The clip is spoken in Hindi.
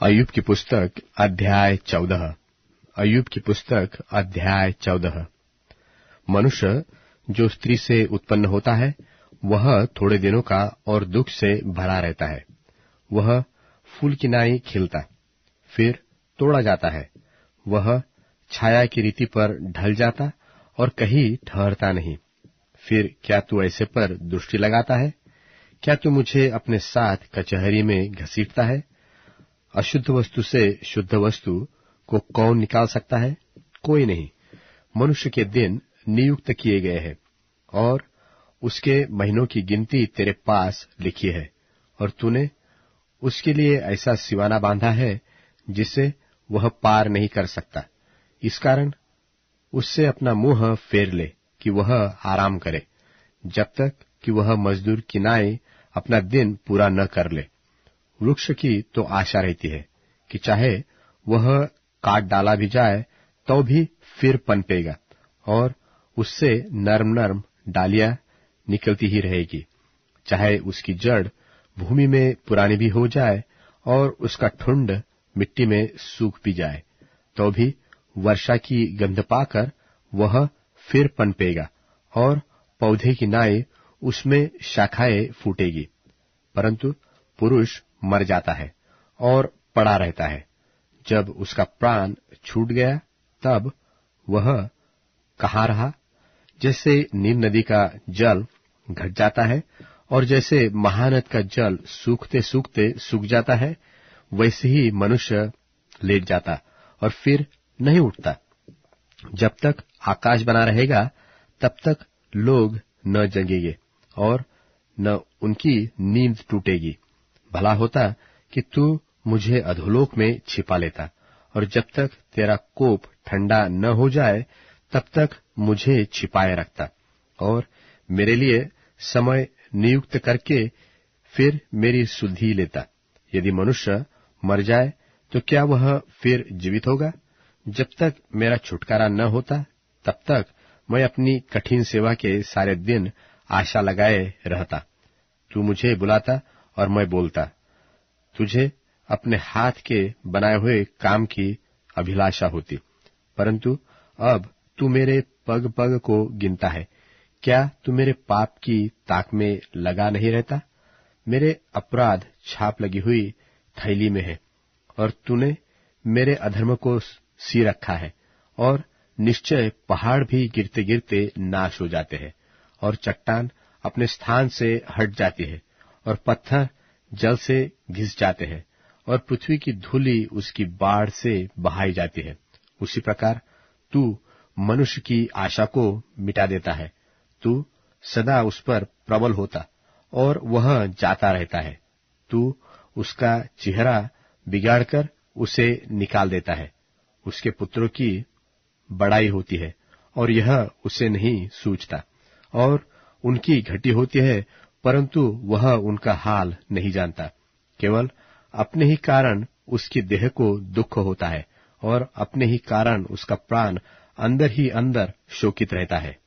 अय्यूब की पुस्तक अध्याय 14। अय्यूब की पुस्तक अध्याय 14। मनुष्य जो स्त्री से उत्पन्न होता है वह थोड़े दिनों का और दुख से भरा रहता है। वह फूल की नाई खिलता फिर तोड़ा जाता है। वह छाया की रीति पर ढल जाता और कहीं ठहरता नहीं। फिर क्या तू ऐसे पर दृष्टि लगाता है? क्या तू मुझे अपने साथ कचहरी में घसीटता है? अशुद्ध वस्तु से शुद्ध वस्तु को कौन निकाल सकता है? कोई नहीं। मनुष्य के दिन नियुक्त किए गए हैं और उसके महीनों की गिनती तेरे पास लिखी है, और तूने उसके लिए ऐसा सिवाना बांधा है जिसे वह पार नहीं कर सकता। इस कारण उससे अपना मुंह फेर ले कि वह आराम करे, जब तक कि वह मजदूर की नाई अपना दिन पूरा न कर ले। वृक्ष की तो आशा रहती है कि चाहे वह काट डाला भी जाए तो भी फिर पनपेगा, और उससे नर्म नर्म डालियां निकलती ही रहेगी। चाहे उसकी जड़ भूमि में पुरानी भी हो जाए और उसका ठुंड मिट्टी में सूख भी जाए, तो भी वर्षा की गंध पाकर वह फिर पनपेगा और पौधे की नाई उसमें शाखाएं फूटेगी। परंतु पुरुष मर जाता है और पड़ा रहता है। जब उसका प्राण छूट गया तब वह कहाँ रहा? जैसे नील नदी का जल घट जाता है और जैसे महानद का जल सूखते सूखते सूख जाता है, वैसे ही मनुष्य लेट जाता और फिर नहीं उठता। जब तक आकाश बना रहेगा तब तक लोग न जगेंगे और न उनकी नींद टूटेगी। भला होता कि तू मुझे अधोलोक में छिपा लेता, और जब तक तेरा कोप ठंडा न हो जाए तब तक मुझे छिपाए रखता, और मेरे लिए समय नियुक्त करके फिर मेरी सुधि लेता। यदि मनुष्य मर जाए तो क्या वह फिर जीवित होगा? जब तक मेरा छुटकारा न होता तब तक मैं अपनी कठिन सेवा के सारे दिन आशा लगाए रहता। तू मुझे बुलाता और मैं बोलता। तुझे अपने हाथ के बनाए हुए काम की अभिलाषा होती, परंतु अब तू मेरे पग पग को गिनता है। क्या तू मेरे पाप की ताक में लगा नहीं रहता? मेरे अपराध छाप लगी हुई थैली में है, और तूने मेरे अधर्म को सी रखा है। और निश्चय पहाड़ भी गिरते गिरते नाश हो जाते हैं, और चट्टान अपने स्थान से हट जाती है, और पत्थर जल से घिस जाते हैं, और पृथ्वी की धूलि उसकी बाढ़ से बहाई जाती है। उसी प्रकार तू मनुष्य की आशा को मिटा देता है। तू सदा उस पर प्रबल होता और वह जाता रहता है। तू उसका चेहरा बिगाड़कर उसे निकाल देता है। उसके पुत्रों की बड़ाई होती है और यह उसे नहीं सूझता, और उनकी घटी होती है परंतु वह उनका हाल नहीं जानता। केवल अपने ही कारण उसकी देह को दुख होता है, और अपने ही कारण उसका प्राण अंदर ही अंदर शोकित रहता है।